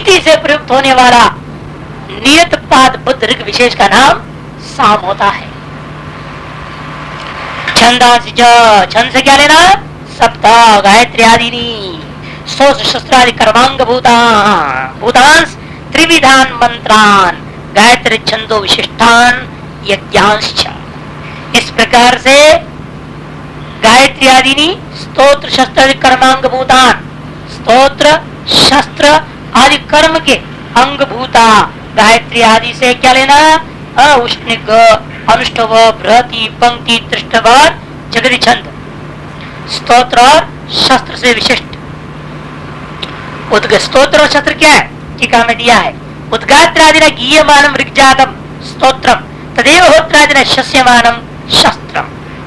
नीति से प्रयुक्त होने वाला नियत पाद बुद्ध ऋग विशेष का नाम साम होता है। छंद से क्या लेना? सप्त गायत्री आदि स्तोत्र शस्त्रादि कर्मांग भूतांश त्रिविधान मंत्रान गायत्री छंदो विशिष्टान यज्ञांश्च। इस प्रकार से गायत्री आदि स्तोत्र शस्त्र कर्मांग भूतान, स्तोत्र शस्त्र आदि कर्म के अंग भूता गायत्री आदि से क्या लेना? उष्णिक अनुष्ठव बृहति पंक्ति तृष्टवार जगति छंद स्तोत्र और शस्त्र से विशिष्ट। स्तोत्र और शस्त्र क्या है? टीका में दिया है उद्गात्रादिना गीयमानम ऋग्जातम स्तोत्रम तदेव होत्रादिना शस्यमानम शस्त्रम।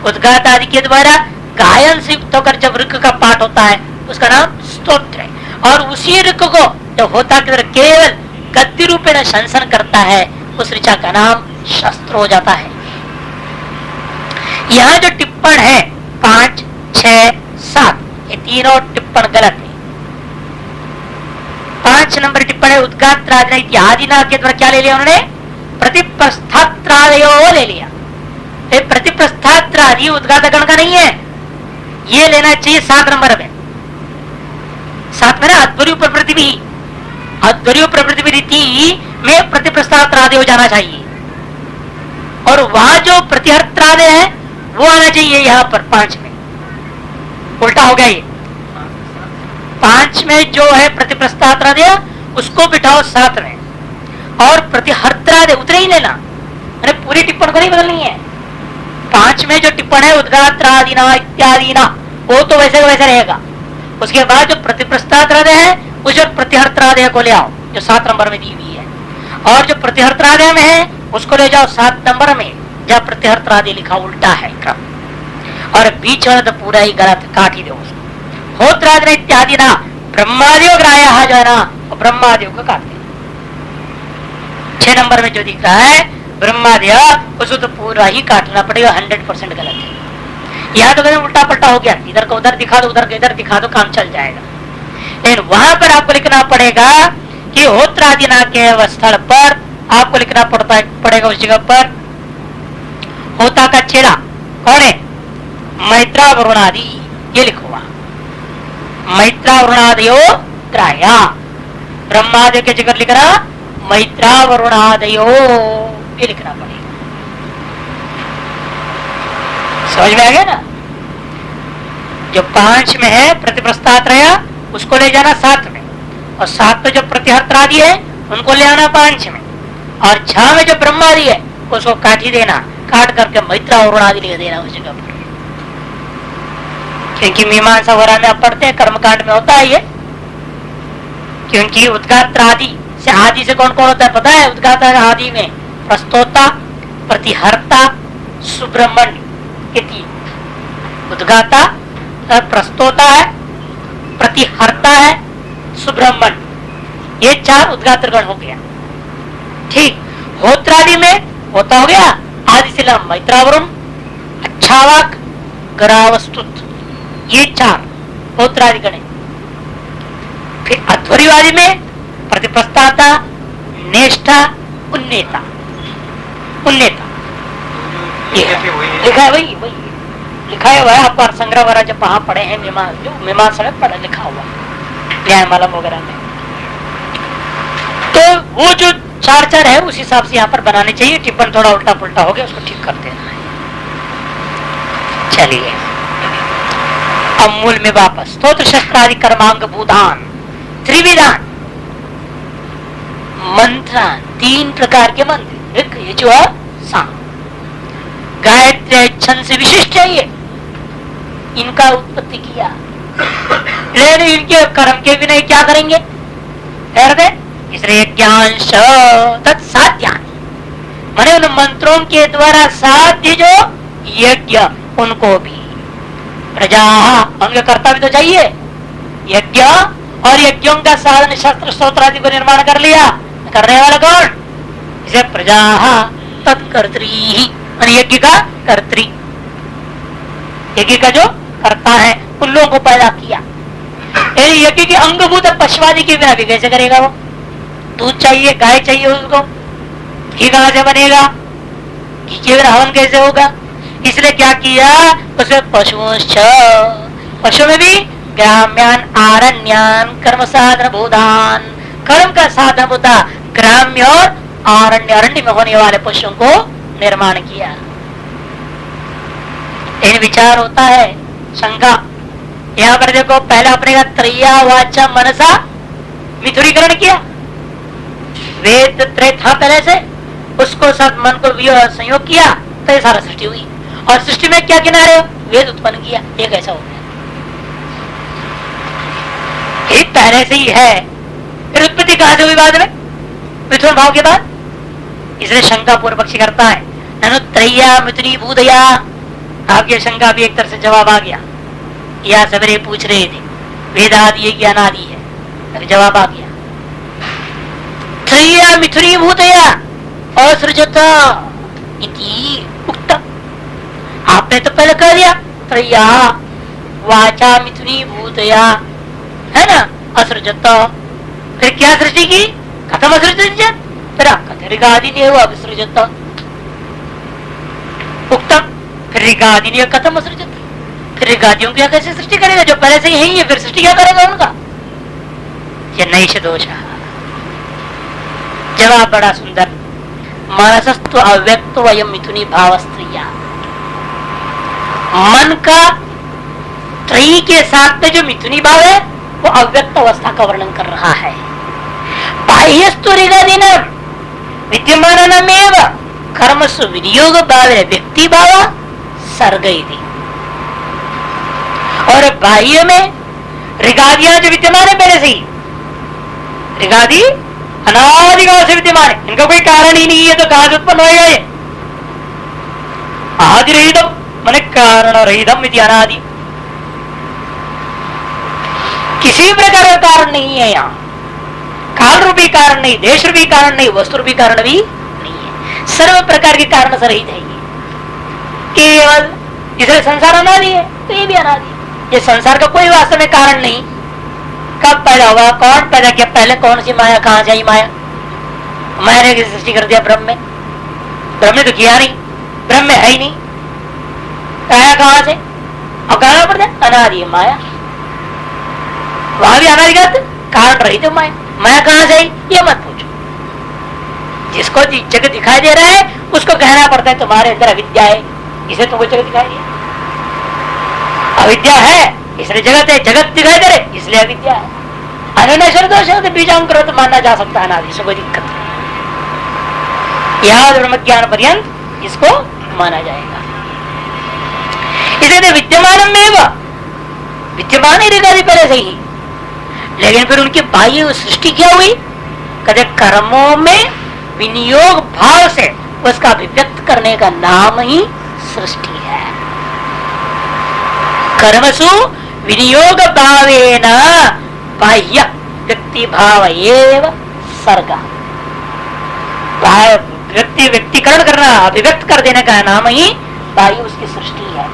उद्गात आदि के द्वारा गायन से युक्त होकर जब ऋग का पाठ होता है उसका नाम स्तोत्र है, और उसी ऋग को जब होता के द्वारा केवल गद्य रूप में शंसन करता है उस ऋचा का नाम शस्त्र हो जाता है। यहाँ जो टिप्पण है 5, 6, 7 ये तीनों टिप्पण गलत है। 5 नंबर टिप्पण है उद्गात्रादिना इत्यादि के द्वारा क्या ले लिया उन्होंने? प्रतिप्रस्थात्रादयो ले लिया। प्रतिप्रस्थात्रादि उद्गात गण का नहीं है, ये लेना चाहिए 7 नंबर में। 7 में ना अध्वर्यु प्रवृत्ति, अध्वर्यु प्रवृत्ति रीति में प्रतिप्रस्थात्रादय हो जाना चाहिए, और वहां जो प्रतिहर्त्रादय है वो आना चाहिए यहाँ पर 5 में। उल्टा हो गया ये। 5 में जो है प्रतिप्रस्थात्रादय उसको बिठाओ 7 में, और प्रतिहर्त्रादय उतने ही लेना, पूरी टिप्पण को नहीं बदलनी है। 5 में जो टिप्पण है उद्गात्रादिना इत्यादिना वो तो वैसे का वैसे रहेगा। उसके बाद जो प्रतिप्रस्थात्रादय है उस प्रतिहर्त्रादय को ले आओ जो 7 नंबर में दी हुई है, और जो प्रतिहर्त्रादय में है उसको ले जाओ 7 नंबर में जहाँ प्रतिहर्त्रादय लिखा उल्टा है क्रम, और बीच वाला तो पूरा ही गलत, काट ही दो उसको। होत्रादिना इत्यादि ना ब्रह्मादियो ग्राह्य जो है ना ब्रह्मादियों को काट दे। 6 नंबर में जो दिख रहा है ब्रह्मादय उसको तो पूरा ही काटना पड़ेगा, 100% गलत है। यहाँ तो कहीं उल्टा पलटा हो गया, इधर को उधर दिखा दो, उधर को इधर दिखा दो, काम चल जाएगा। लेकिन वहां पर आपको लिखना पड़ेगा कि होत्रादिना के स्थल पर आपको लिखना पड़ेगा उस जगह पर होता का चेला कौन है? मैत्रा वरुणादि, ये लिखो वहां मैत्रा वरुणादयो ग्राह्या। ब्रह्मादय के जगह लिखना मैत्रा वरुणादयो, ये लिखना पड़ेगा। समझ में आ गया ना? जो 5 में है प्रतिप्रस्थात्रय उसको ले जाना 7 में, और 7 में जो प्रतिहर्त्रादि है उनको ले आना 5 में, और 6 में जो ब्रह्मादि है उसको काट ही देना, काट करके मैत्रा वरुणादि लिख देना उस जगह पर। क्योंकि मीमांसा वगैरह में आप पढ़ते हैं कर्मकांड में होता है ये, क्योंकि उद्गात्रादि से आदि से कौन कौन होता है पता है? उद्गात आदि में प्रस्तोता, प्रतिहर्ता, सुब्रह्मण्य, उद्गाता प्रस्तोता है, प्रतिहर्ता है, सुब्रह्मण्य, ये 4 उद्गात्रगण हो गया। ठीक, होत्रादि में होता हो गया आदि से मैत्रावरुण, अच्छावाक, गरावस्तुत, ये 4 होत्रादि गण। फिर अध्वर्युवादि में प्रतिप्रस्थाता, नेष्ठा, उन्नेता, उन्नेता लिखा है, वही लिखा हुआ है। आप संग्रह वगैरह जब वहां पढ़े हैं मीमांसा में पढ़ा लिखा हुआ न्यायमालम वगैरह में, तो वो जो 4 है उस हिसाब से यहाँ पर बनाने चाहिए। टिप्पण थोड़ा उल्टा पुल्टा हो गया, उसको ठीक कर देना है। चलिए अब मूल में वापस। स्तोत्र शस्त्रादि कर्मांग भूतान त्रिविधान मंत्र, 3 प्रकार के मंत्र, एक ये जो है साम, गायत्री छंद से विशिष्ट है, ये इनका उत्पत्ति किया। लेकिन इनके कर्म के बिना क्या करेंगे? इसलिए ज्ञान तत्साध्यान, माने उन मंत्रों के द्वारा साध्य जो यज्ञ उनको भी प्रजा, उनके कर्ता भी तो चाहिए यज्ञ, और यज्ञों का साधन शस्त्र स्तोत्र आदि को निर्माण कर लिया, करने वाला कौन? इसे प्रजा तत्कर्त्री, यज्ञ का कर्त्री, यज्ञ का जो करता है उन लोगों को पैदा किया। यज्ञ के अंगभूत पशुवादि के बिना भी कैसे करेगा वो? दूध चाहिए, गाय चाहिए उसको, घी कहां से बनेगा, घी के बिना हवन कैसे होगा? इसलिए क्या किया उसमें पशु में भी ग्राम्यान आरण्यान कर्म साधन भूदान, कर्म का साधन होता ग्राम्य और अरण्य में होने वाले पशुओं को निर्माण किया। इन विचार होता है शंका। यहाँ पर देखो पहले अपने का त्रैया वाचा मनसा मिथुरीकरण किया, वेद त्रय था पहले से, उसको सब मन को संयोग किया तो ये सारा सृष्टि हुई। और सृष्टि में क्या किनारे वेद उत्पन्न किया, ये कैसा हो गया? ये पहले से ही है, फिर उत्पत्ति कहां से हुई बाद में? मिथुन भाव के बाद। इसलिए शंका पूर्व पक्षी करता है ननु त्रैया मिथुनी भूदया। आपकी शंका भी एक तरह से जवाब आ गया। या सवेरे पूछ रहे थे वेदादि है कि अनादि है, अभी जवाब आ गया। त्रैया मिथुनी भूतया असृजत इति उक्तम। आपने तो पहले कह दिया त्रैया वाचा मिथुनी भूतया, है ना, असृजत। फिर क्या सृष्टि की? कथम असृजत? फिर ऋगादि ने हुआ विसृजत उक्तम। फिर ऋगादि ने कथम असृजत? फिर ऋगादियों की कैसे सृष्टि करेगा जो पहले से ही है, फिर सृष्टि क्या करेगा उनका? ये नैष दोष। जवाब बड़ा सुंदर। मनसस्तु अव्यक्त वयम मिथुनी भाव स्त्रिया। मन का त्रयी के साथ में जो मिथुनी भाव है वो अव्यक्त अवस्था का वर्णन कर रहा है। बाह्यस्तु ऋगादीन विद्यमानमेव कर्मसु विनियोग भाव व्यक्ति भाव सर्ग। और बाह्य में ऋगादियां जो विद्यमान है पहले से ही, ऋगादि अनादिकाल से विद्यमान है, इनका कोई कारण ही नहीं है, तो कहां से उत्पन्न होएगा ये? आदि रहितम माने कारण रहितम इति अनादि। किसी प्रकार का कारण नहीं है यहाँ, काल रूपी कारण नहीं, देश रूपी कारण नहीं, वस्तु रूपी कारण भी नहीं है, सर्व प्रकार के कारण से रहित है ये केवल। इसलिए संसार अनादि है तो ये भी अनादि है। ये संसार का कोई वास्तव में कारण नहीं। कब पैदा हुआ, कौन पैदा किया, पहले कौन सी माया, कहां से आई माया? माया ने सृष्टि कर दिया ब्रह्म में, ब्रह्म ने तो किया नहीं, ब्रह्म में है ही नहीं, आया कहां से? अब कहना पड़ता है अनादि माया। वहां भी अनादि का कारण रही तो माया, माया कहां से आई ये मत पूछो। जिसको जगत दिखाई दे रहा है उसको कहना पड़ता है तुम्हारे अंदर अविद्या है, इसे तुमको जगत दिखाई दिया। अविद्या है इसलिए जगत है, जगत दिखाई दे रहे इसलिए अविद्या है। अनन्य दोष है बीजांकुर तो मानना जा सकता है अनादि से, कोई दिक्कत नहीं। यह ब्रह्म ज्ञान पर्यंत इसको माना जाएगा। इसलिए विद्यमान में विद्यमान ही ऋगादि पहले से ही, लेकिन फिर उनकी बाह्य सृष्टि क्या हुई? कहते कर्मों में विनियोग भाव से उसका अभिव्यक्त करने का नाम ही सृष्टि है। कर्मसु विनियोग भावेन बाह्य व्यक्ति भाव एव सर्ग। व्यक्ति व्यक्तिकरण करना, अभिव्यक्त कर देने का नाम ही बाह्य उसकी सृष्टि है।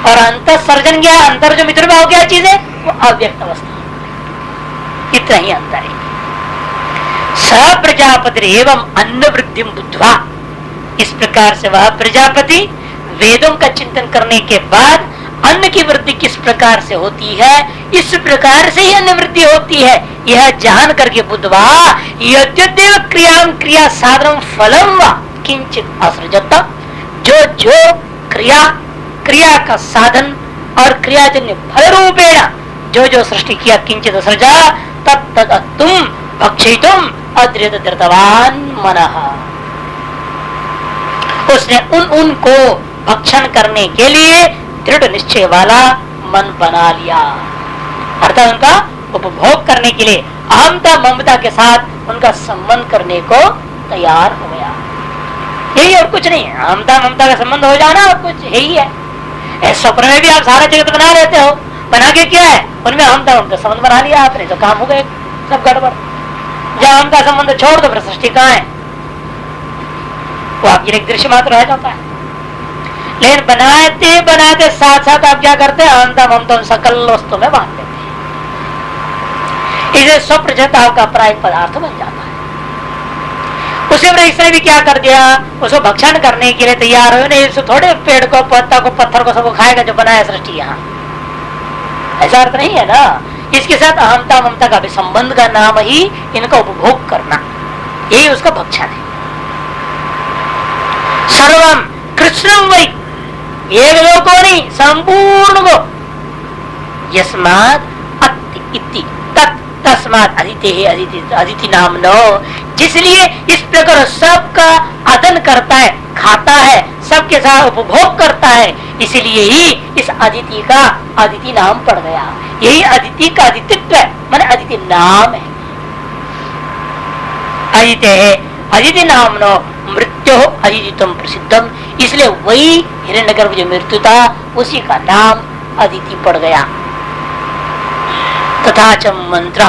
और अंतर सर्जन क्या? अंतर जो मित्र भाव क्या चीज है? वो अव्यक्त अवस्था। इतना ही अंतर है। स प्रजापति एवं अन्न वृद्धि बुद्धवा, इस प्रकार से वह प्रजापति वेदों का चिंतन करने के बाद अन्न की वृद्धि किस प्रकार से होती है, इस प्रकार से ही अन्न वृद्धि होती है, यह जान करके बुद्धवा यद्यदेव क्रिया साधन फलम व किंचित असृजत, जो जो क्रिया का साधन और क्रियाजन्य फल रूपेण जो जो सृष्टि किया किंचित असृजा तत्तद तुम भक्षितुम अद्रित धृतवान मनः, उसने उनको भक्षण करने के लिए दृढ़ निश्चय वाला मन बना लिया। अर्थात उनका उपभोग करने के लिए अहमता ममता के साथ उनका संबंध करने को तैयार हो गया। यही और कुछ नहीं है। अहमता ममता का संबंध हो जाना और कुछ यही है। स्वप्न में भी आप सारा जगत बना लेते हो, बना के क्या है उनमें अहमता ममता संबंध बना लिया आपने, तो काम हो गए सब गड़बड़। जब अहमता संबंध छोड़ दो फिर सृष्टि कहाँ है? वो आपकी एक दृश्य मात्र रह जाता है। लेकिन बनाते बनाते साथ साथ आप क्या करते हैं? अहंता ममता सकल वस्तु में बांध देते हैं। इसे स्वप्रजता का प्राय पदार्थ बन जाता है। उसी वृक्ष ने भी क्या कर दिया, उसको भक्षण करने के लिए तैयार हो, नहीं उसको थोड़े पेड़ को, पत्ता को, पत्थर को सबको खाएगा जो बनाया सृष्टि। यहाँ ऐसा अर्थ नहीं है ना। इसके साथ अहमता ममता का भी संबंध का नाम ही इनका उपभोग करना, यही उसका भक्षण है। सर्वम कृष्णम वही, एक दो को नहीं, संपूर्ण को। यस्मात् अति इति तत् तस्मात् अदिति है, अदिति नाम नो, जिसलिए इस प्रकार सबका अदन करता है, खाता है, सबके साथ उपभोग करता है, इसलिए ही इस अदिति का अदिति नाम पड़ गया। यही अदिति का अदितित्व है, माने अदिति नाम है। अदिति है, अदिति नाम नो मृत्यु अदितित्वम प्रसिद्धम, इसलिए वही हिरण्यगर्भ जो मृत्यु था उसी का नाम अदिति पड़ गया। तथा च मंत्र,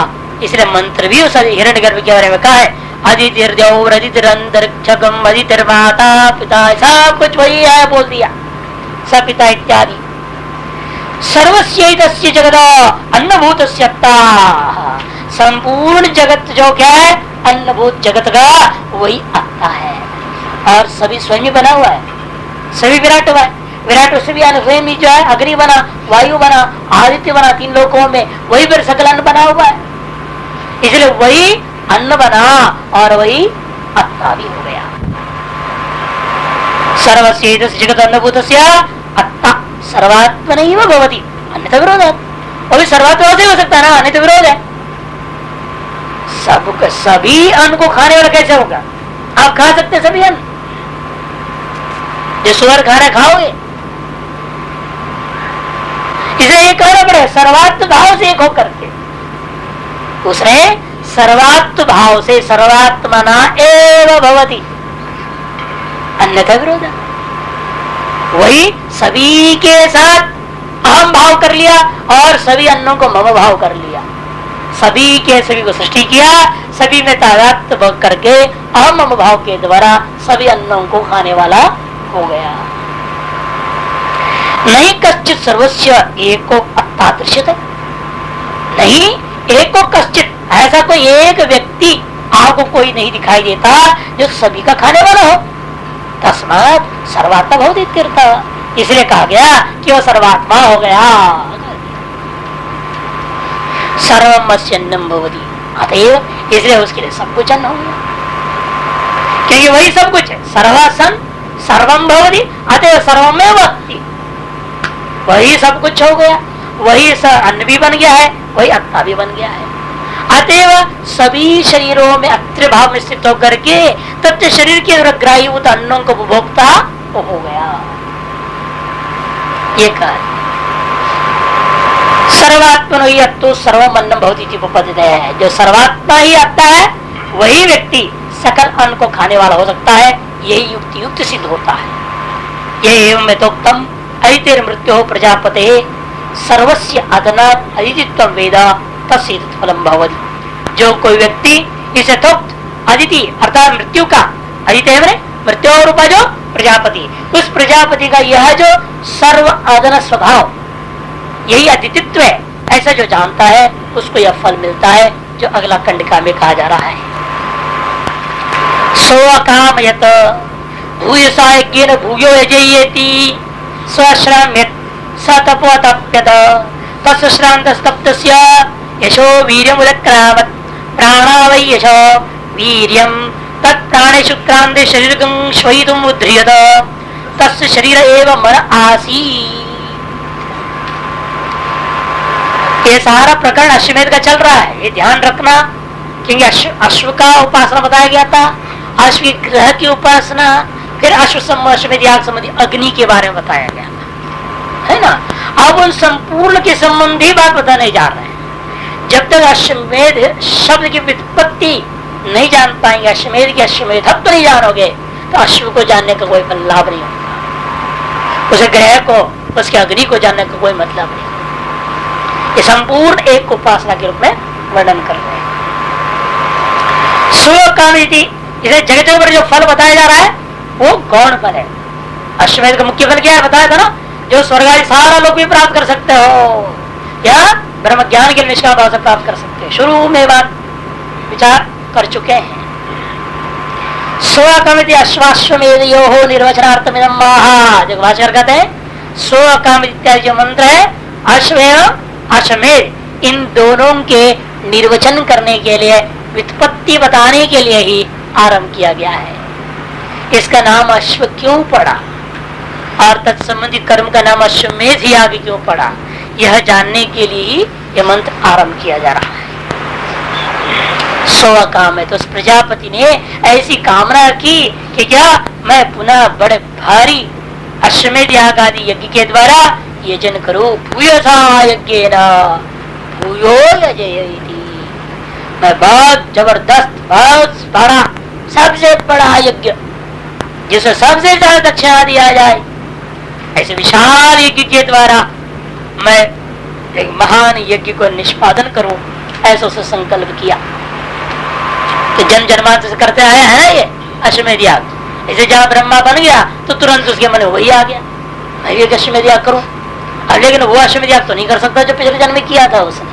इसलिए मंत्र भी उस हिरण्यगर्भ के बारे में कहा है, अदितिर्देव अदितिरंतरिक्षकम अदितिर्माता पिता, सब कुछ वही है बोल दिया, सब पिता इत्यादि। सर्वस्यैतस्य जगत अन्नभूतस्य अत्ता, संपूर्ण जगत जो क्या है अन्नभूत जगत का वही अत्ता है, और सभी स्वयं बना हुआ है, सभी विराट हुआ है। विराट उससे भी स्वयं जो है अग्नि बना, वायु बना, आदित्य बना, तीन लोकों में वही फिर सकल अन्न बना हुआ है, इसलिए वही अन्न बना और वही अत्ता भी हो गया। सर्वस्य जगत अन्नभूतस्य अत्ता सर्वात्मनैव भवति, अन्यथा विरोधात्, वो भी सर्वात्मा से हो सकता है ना, अन्यथा विरोध है। सब सभी अन्न को खाने वाला कैसे होगा? आप खा सकते सभी अन्न, जो सुअर खाना खाओगे, इसे एक कहना पड़े सर्वात्म भाव से एक होकर के, उसने सर्वात्म भाव से सर्वात्मना एव भवति, अन्यथा विरोध। वही सभी के साथ अहम भाव कर लिया और सभी अन्नों को मम भाव कर लिया, सभी के सभी को सृष्टि किया, सभी में तादात्म्य करके अहम मम भाव के द्वारा सभी अन्नों को खाने वाला हो गया। नहीं कश्चित सर्वस्व एको अत्ता दृश्यते, नहीं एको कश्चित, ऐसा कोई एक व्यक्ति आपको कोई नहीं दिखाई देता जो सभी का खाने वाला हो। तस्मात् सर्वात्मा भवति इत्यर्थ, इसलिए कहा गया कि वह सर्वात्मा हो गया। सर्वमस्य अन्नम भवति, अतएव इसलिए उसके लिए सब कुछ अन्न हो गया, क्योंकि वही सब कुछ है। सर्वासन सर्वम भवति, अतएव सर्वमेव अस्ति, वही सब कुछ हो गया, वही अन्न भी बन गया है, वही अत्ता भी बन गया है। अतएव सभी शरीरों में अत्र भाव में स्थित होकर के तत्व शरीर के ग्राही भूत अन्नों को उपभोक्ता हो गया। ये कहा सर्वात्मा ही अत्तो सर्वम अन्नम भवति उपपद्यते है, जो सर्वात्मा ही अत्ता है वही व्यक्ति सकल अन्न को खाने वाला हो सकता है, यही युक्ति युक्त सिद्ध होता है। यही एवं यथोक्तम अदितिर मृत्यु प्रजापते सर्वस्य अदनात् अदितित्वं वेद तस्येतत् फलं भवति। जो कोई व्यक्ति इस यथोक्त अदिति अर्थात मृत्यु का, अदिति है मृत्यु रूप जो प्रजापति, उस प्रजापति का यह जो सर्व अदन स्वभाव यही अदितित्व है, ऐसा जो जानता है उसको यह फल मिलता है जो अगला कंडिका में कहा जा रहा है। सो अकामयत भूयसा यज्ञेन भूयो यजेयेति स्वश्राम्यत स तपो तप्यत तस्य श्रान्तस्तप्तस्य यशो वीर्यमुदक्रामत् प्राणा वै यशो वीर्यं तत् प्राणेषु क्रान्ते शरीरं श्वयितुम् उद्ध्रियत तस्य शरीर एव मन आसीत्। ये सारा प्रकरण अश्वमेध का चल रहा है, ये ध्यान रखना, क्योंकि अश्व का उपासना बताया गया था, अश्व ग्रह की उपासना, फिर अश्वमेध याग संबंधी अग्नि के बारे में बताया गया था, है ना। अब उन संपूर्ण के संबंधी बात बताने जा रहे हैं। जब तक अश्वमेध शब्द की व्युत्पत्ति नहीं जान पाएंगे, अश्वमेध की अश्वमेधत्व नहीं जानोगे, तो अश्व को जानने का कोई लाभ नहीं होगा, उसे ग्रह को, उसके अग्नि को जानने का कोई मतलब नहीं। ये संपूर्ण एक उपासना के रूप में वर्णन कर रहे हैं। सूर्यकामिति, इसे जगह जगह पर जो फल बताया जा रहा है वो गौण फल है। अश्वमेध का मुख्य फल क्या है बताया था ना, जो स्वर्ग आदि सारा लोग भी प्राप्त कर सकते हो, या ब्रह्म ज्ञान के निष्काम भाव से प्राप्त कर सकते हैं। शुरू में बात विचार कर चुके हैं। स्वकामिति अश्वाश्वमेधयो हो निर्वचनार्थमिदं महा। जो भाष्यकार कहते हैं स्वकामित इत्यादि जो मंत्र है अश्वेय अश्वमेध इन दोनों के निर्वचन करने के लिए व्युत्पत्ति बताने के लिए ही आरंभ किया गया है। इसका नाम अश्व क्यों पड़ा और तत्संबंधी कर्म का नाम अश्वमेध ही आगे क्यों पड़ा, यह जानने के लिए ही यह मंत्र आरंभ किया जा रहा है। स्व काम है तो उस प्रजापति ने ऐसी कामना की कि क्या मैं पुनः बड़े भारी अश्वमेध याग आदि यज्ञ के द्वारा यजन करूं। भूयसा यज्ञेन भूयो यजयति, मैं बहुत जबरदस्त बहुत बड़ा सबसे बड़ा यज्ञ जिसे सबसे ज्यादा दक्षिणा दिया जाए ऐसे विशाल यज्ञ के द्वारा मैं एक महान यज्ञ को निष्पादन करूं, ऐसा उसे संकल्प किया। तो जन्म जन्मांतर से करते आए हैं ये अश्वमेध याग। ऐसे जहां ब्रह्मा बन गया तो तुरंत उसके मन में वही आ गया मैं भी अश्वमेध याग करूं। अब लेकिन वो अश्वमेध याग तो नहीं कर सकता जो पिछले जन्म में किया था उसने।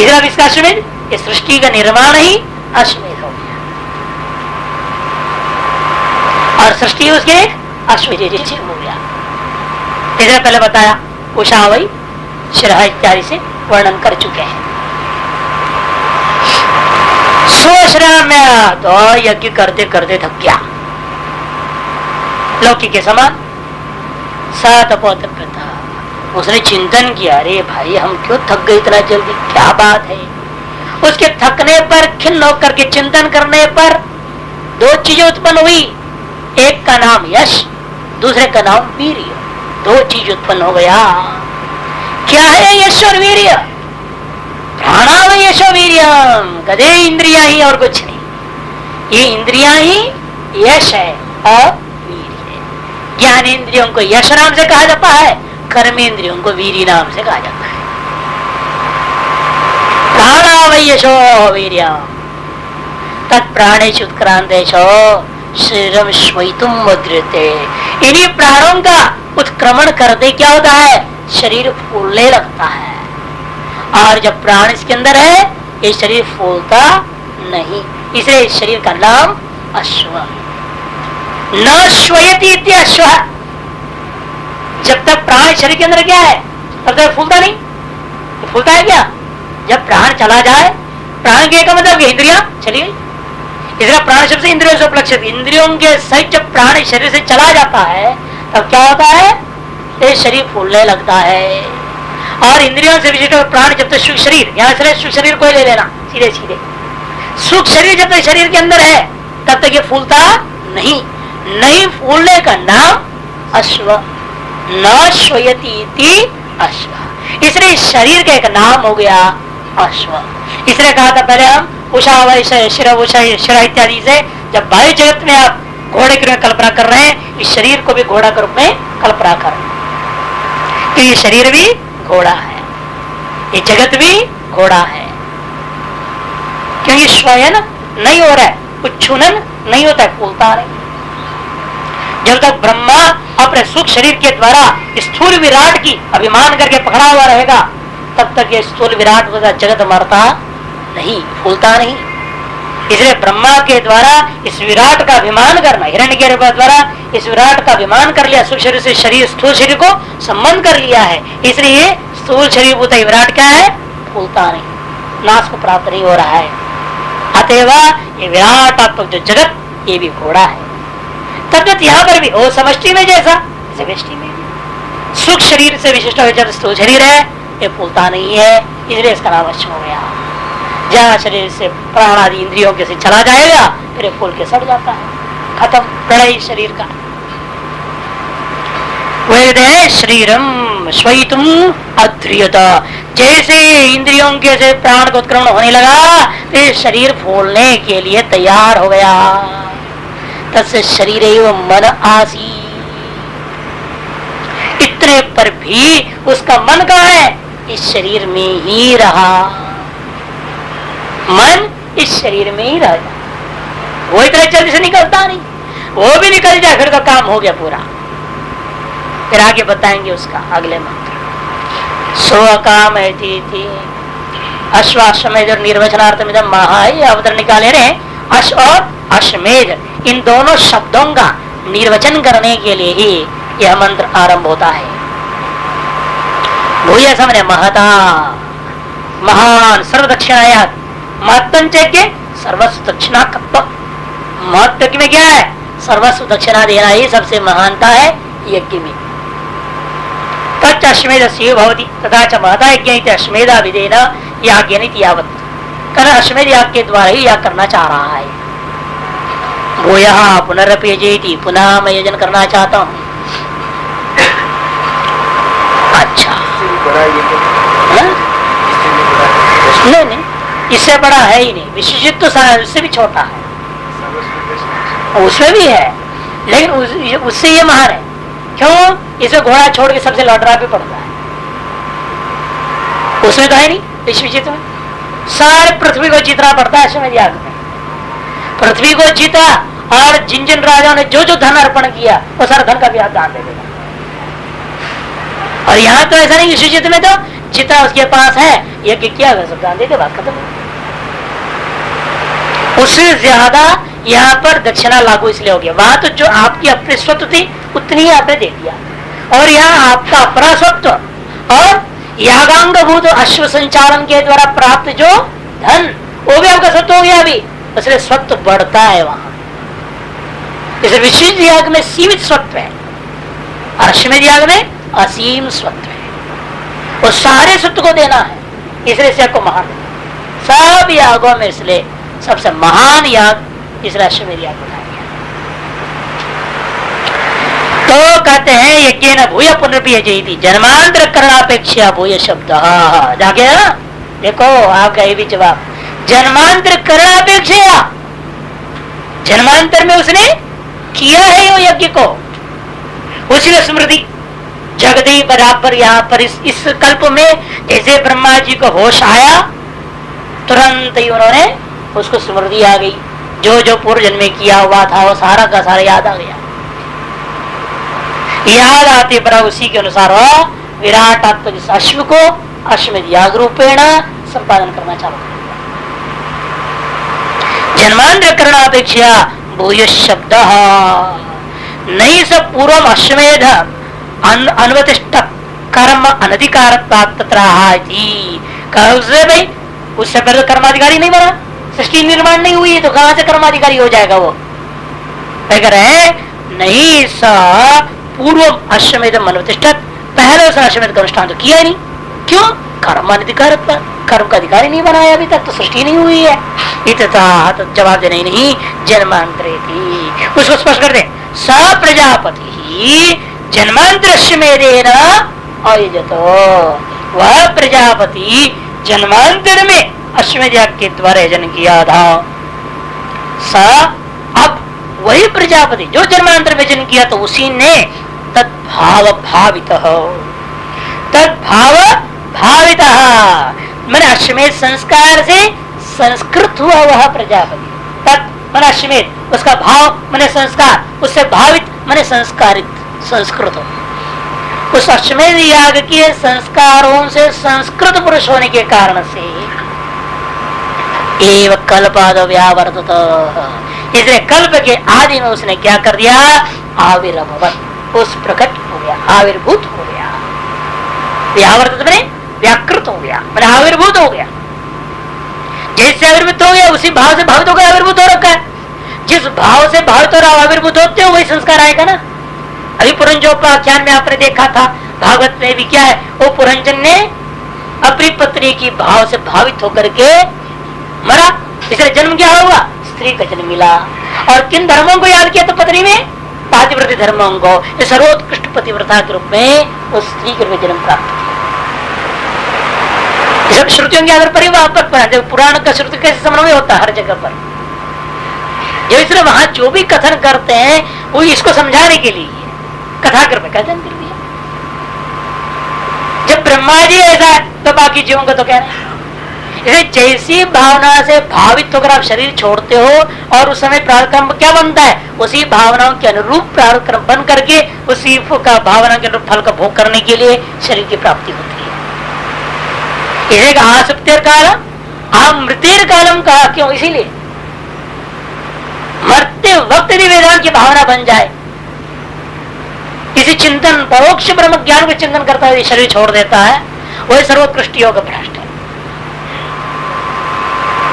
इधर अब इसका अश्वमेध इस सृष्टि का निर्माण ही अश्वमेध हो गया और सृष्टि उसके अश्वमेध हो गया। इधर पहले बताया उषा वही शिरा इत्यादि से वर्णन कर चुके हैं। सोचना में तो यज्ञ करते करते थक गया लौकिक के समान था। उसने चिंतन किया अरे भाई हम क्यों थक गए इतना जल्दी, क्या बात है। उसके थकने पर खिन्न होकर के चिंतन करने पर दो चीजें उत्पन्न हुई, एक का नाम यश दूसरे का नाम वीर्य। दो चीज उत्पन्न हो गया। क्या है यश और वीर्य? प्राणाव यशो वीर्यम, कदे इंद्रिया ही और कुछ नहीं। ये इंद्रिया ही यश है और वीर्य है। ज्ञान इंद्रियों को यश नाम से कहा जाता है, कर्म इंद्रियों को वीर्य नाम से कहा जाता है। प्राणाव यशो वीर्यम तत्प्राणेषु उत्क्रांतेषु शरीरम श्वैतुम मुद्रिते। इन्हीं प्राणों का उत्क्रमण करते क्या होता है, शरीर फूलने लगता है। और जब प्राण इसके अंदर है ये शरीर फूलता नहीं, इसलिए इस शरीर का नाम अश्व। न श्वयति इति अश्व। जब तक प्राण शरीर के अंदर क्या है तब तक फूलता नहीं। तो फूलता है क्या, जब प्राण चला जाए। प्राण के का मतलब इंद्रिया चली गई, इसलिए प्राण शब्द से इंद्रियों से उपलक्षित। इंद्रियों के सहित जब प्राण शरीर से चला जाता है तब क्या होता है, ये शरीर फूलने लगता है। और इंद्रियों से विशिष्ट प्राण जब तक सुख शरीर, यहाँ से सुख शरीर को ले लेना सीधे सीधे। सुख शरीर जब तक शरीर के अंदर है तब तक ये फूलता नहीं। नहीं फूलने का नाम अश्व। न श्वयति अश्व, इसलिए शरीर का एक नाम हो गया अश्व। इसलिए कहा था पहले हम उषा वैश्य शिरा उषा शिरा इत्यादि से जब वायु जगत में आप घोड़े के रूप में कल्पना कर रहे हैं, इस शरीर को भी घोड़ा के रूप में कल्पना कर रहे हैं। तो ये शरीर भी घोड़ा है, ये जगत भी घोड़ा है। क्योंकि स्वयं नहीं हो रहा है, उच्छुनन नहीं होता है, फूलता नहीं। जब तक ब्रह्मा अपने सुख शरीर के द्वारा स्थूल विराट की अभिमान करके पकड़ा हुआ रहेगा तब तक ये स्थूल विराट का जगत मरता नहीं, फूलता नहीं। इसलिए ब्रह्मा के द्वारा इस विराट का अभिमान करना, हिरण्य के द्वारा इस विराट का अभिमान कर लिया, सुख शरीर से शरीर स्थूल शरीर को संबंध कर लिया है। इसलिए स्थूल शरीर भूत विराट क्या है, फूलता नहीं, नाश को प्राप्त नहीं हो रहा है। अतएव ये विराटात्मक जो जगत ये भी घोड़ा है। तद्वत यहाँ पर भी हो समष्टि में जैसा व्यष्टि में सुख शरीर से विशिष्ट स्थूल शरीर है, ये फूलता नहीं है, इसलिए इसका नाम अश्व हो गया। जहाँ शरीर से प्राण आदि इंद्रियों के से चला जाएगा फिर फूल के सड़ जाता है, खत्म प्रलय शरीर का। वेदे शरीरम श्वयितुम अध्रियत, जैसे इंद्रियों के से प्राण को उत्क्रमण होने लगा फिर शरीर फूलने के लिए तैयार हो गया। तस्य शरीर एवं मन आसी, इतने पर भी उसका मन कहाँ है, इस शरीर में ही रहा। मन इस शरीर में ही रह जाए, वो इतना जल्दी से निकलता नहीं, वो भी निकल जाए फिर तो काम हो गया पूरा। फिर आगे बताएंगे उसका अगले मंत्र। स्वकाम अश्वाश्वमेध निर्वचनार्थम इदम महा, अवतरण निकाले रहे अश्व और अश्वमेध इन दोनों शब्दों का निर्वचन करने के लिए ही यह मंत्र आरंभ होता है। भूय समझे महता महान सर्वदक्षिणाया महत्व सर्वस्व दक्षिणा कप्प। महत्व में क्या है? सर्वस्व दक्षिणा देना ही सबसे महानता है यज्ञ में। तच्च अश्वमेध भवती तथा च महता यज्ञ अश्वमेधा विधेन याज्ञनित यावत्। कारण अश्वमेध याग के द्वारा ही याग करना चाह रहा है। भूयः पुनरप्यजेति पुनः मैं यजन करना चाहता हूँ। अच्छा नहीं, इससे बड़ा है ही नहीं। विशेषित तो उससे भी छोटा है, उसमें भी है, लेकिन उससे ये महान है। क्यों? इसे घोड़ा छोड़ के सबसे लौटरा भी पड़ता है। उसमें तो है नहीं विश्वजित में, सारे पृथ्वी को जीतना पड़ता है अश्वमेध याग में। पृथ्वी को जीता और जिन जिन राजाओं ने जो जो धन अर्पण किया वो सारा धन का भी हाथ दान दे देगा। और यहाँ तो ऐसा नहीं, विश्वजित में तो जितना उसके पास है यज्ञ किया सब दान दे दे, बात खत्म। उससे ज्यादा यहाँ पर दक्षिणा लागू इसलिए हो गया। वहां तो जो आपकी अपनी स्वत्व थी उतनी ही आपने दे दिया, और यहाँ आपका अपना स्वत्व और यागांग भूत अश्व संचालन के द्वारा प्राप्त जो धन वो भी आपका स्वत्व हो गया अभी, इसलिए स्वत्व बढ़ता है वहां। इसे विशेष याग में सीमित स्वत्व है, अश्वमेध याग में असीम स्वत्व है। वो सारे स्वत्व को देना है, इसलिए से को महान सब यागों में इसलिए सबसे महान याग इसलिए अश्वमेध याग बनाया गया। तो कहते हैं यज्ञ न भूय पुनर्पीयजेति जन्मांतर करणापेक्षा भूय शब्द। जाके देखो आपका ये भी जवाब, जन्मांतर करणापेक्षा, जन्मांतर में उसने किया है यो यज्ञ को, उसने स्मृति जगदी बराबर। यहाँ पर इस कल्प में जैसे ब्रह्मा जी को होश आया तुरंत ही उन्होंने उसको स्मृति आ गई, जो जो पूर्व जन्म में किया हुआ था वो सारा का सारा याद आ गया। याद आते पर उसी के अनुसार विराट आत्मा जिस अश्व को अश्वमेध याग रूपेण संपादन करना चालू कर। जन्मांतर करणापेक्षा भूय शब्द नहीं सब पूर्व अश्वमेध अन्वतिष्ठ कर्म अनधिकार भाई उससे पहले कर्माधिकारी नहीं बना, सृष्टि निर्माण नहीं हुई है तो कहां से कर्माधिकारी हो जाएगा वो? कह रहे नहीं सा पूर्व अश्वमेध अनुतिष्ठ, पहले उस अश्वमेध का अनुष्ठान तो किया ही नहीं। क्यों? कर्म अनधिकार, कर्म का अधिकारी नहीं बनाया अभी तक, तो सृष्टि नहीं हुई है। इतना तो जवाब देना नहीं, जन्मांतरे थी उसको स्पष्ट कर दे। स प्रजापति जन्मांतर अश्वमेधेन आयोजत, वह प्रजापति जन्मांतर में अश्वमेध याग के द्वारा यजन किया था। सा अब वही प्रजापति जो जन्मांतर में यजन किया तो उसी ने तद्भाव भावित, तद्भाव भावित मैंने अश्वमेध संस्कार से संस्कृत हुआ वह प्रजापति। तत् मैंने अश्वमेध उसका भाव मैंने संस्कार, उससे भावित मैंने संस्कारित संस्कृत हो। उस अश्वमेध याग के संस्कारों से संस्कृत पुरुष होने के कारण से एव कल्पाद व्यावर्तत, इसलिए कल्प के आदि में उसने क्या कर दिया? आविर्भवत, उस प्रकट हो गया, आविर्भूत हो गया। व्यावर्तत मैंने व्याकृत हो गया, मैंने आविर्भूत हो गया। जैसे आविर्भूत हो गया उसी भाव से भावित होकर आविर्भूत हो रखा है। जिस भाव से भावित और आविर्भूत होते हो वही संस्कार आएगा ना। अभी पुरंजोपाख्यान में आपने देखा था, भागवत में भी क्या है, वो पुरंजन ने अपनी पत्नी की भाव से भावित होकर के मरा, इसलिए जन्म क्या हुआ? स्त्री का जन्म मिला। और किन धर्मों को याद किया? तो पत्नी में पातिव्रत्य धर्मों को, सर्वोत्कृष्ट पतिव्रता के रूप में उस स्त्री के रूप में जन्म प्राप्त किया। सब श्रुतियों के आधार पर ही वहां पर पुराण का श्रुति कैसे समन्वय होता है हर जगह पर। जो इसलिए वहां जो भी कथन करते हैं वो इसको समझाने के लिए कथा कर कथन कर दिया। जब ब्रह्मा जी ऐसा है तो बाकी जीवों का तो कहना है। इसे जैसी भावना से भावित होकर आप शरीर छोड़ते हो और उस समय प्रारब्ध क्या बनता है? उसी भावनाओं के अनुरूप प्रारब्ध बन करके उसी का भावना के अनुरूप फल का भोग करने के लिए शरीर की प्राप्ति होती है। इसे आसुप्तेर कालम अमृतेर कालम कहा, क्यों? इसीलिए उसी वक्त यदि वेदांत की भावना बन जाए, किसी चिंतन परोक्ष ब्रह्म ज्ञान को चिंतन करता है शरीर छोड़ देता है, वही सर्वोत्कृष्ट योग भ्रष्ट है।